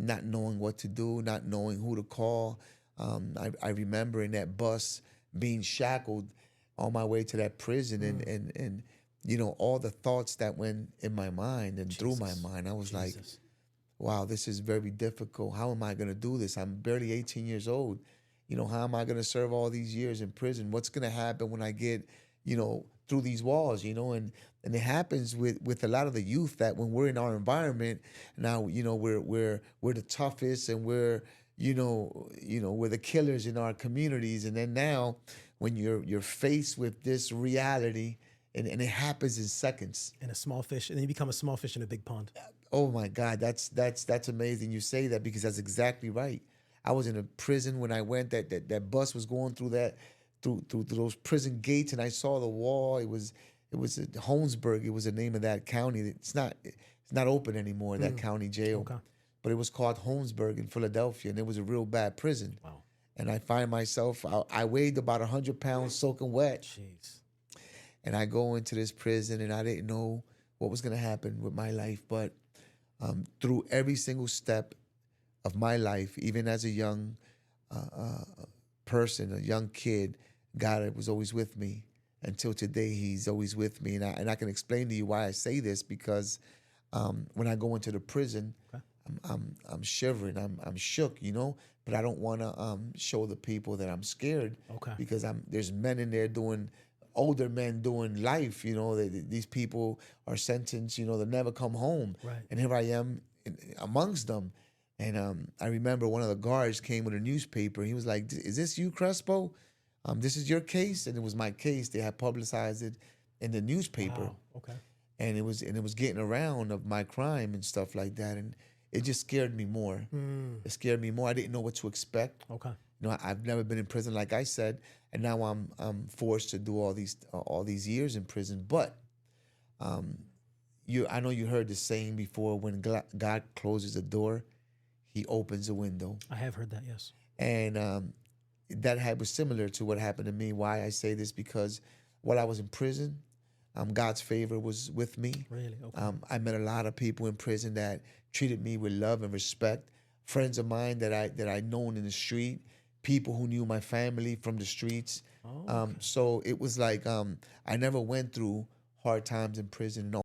not knowing what to do, not knowing who to call. I remember in that bus being shackled on my way to that prison, and you know, all the thoughts that went in my mind and through my Jesus. mind. I was like, Jesus. wow, this is very difficult. How am I going to do this? I'm barely 18 years old. You know, how am I going to serve all these years in prison? What's going to happen when I get, you know, through these walls, you know? And it happens with a lot of the youth that when we're in our environment now, you know, we're the toughest, and we're the killers in our communities. And then now when you're faced with this reality, and it happens in seconds. And a small fish, and then you become a small fish in a big pond. Oh my God, that's amazing. You say that because that's exactly right. I was in a prison when I went. That bus was going through through those prison gates, and I saw the wall. It was Holmesburg. It was the name of that county. It's not open anymore. That county jail, Okay. but it was called Holmesburg in Philadelphia, and it was a real bad prison. Wow. And I find myself, I weighed about 100 pounds, soaking wet, Jeez. and I go into this prison, and I didn't know what was going to happen with my life, but through every single step of my life, even as a young person, a young kid, God was always with me. Until today, He's always with me, and I can explain to you why I say this, because when I go into the prison, Okay. I'm shivering, I'm shook, you know, but I don't want to show the people that I'm scared, Okay. because there's men in there older men doing life, you know. These people are sentenced, you know, to never come home. Right. And here I am amongst them. And I remember one of the guards came with a newspaper. He was like, "Is this you, Crespo? This is your case?" And it was my case. They had publicized it in the newspaper. Wow. Okay. And it was getting around of my crime and stuff like that. And it just scared me more. It scared me more. I didn't know what to expect. Okay. You know, I've never been in prison, like I said, and now I'm forced to do all these years in prison. But I know you heard the saying before: when God closes a door, He opens a window. I have heard that. Yes. And was similar to what happened to me. Why I say this? Because while I was in prison, God's favor was with me. Really. Okay. I met a lot of people in prison that treated me with love and respect. Friends of mine that I known in the street, people who knew my family from the streets. Oh, okay. So it was like I never went through hard times in prison.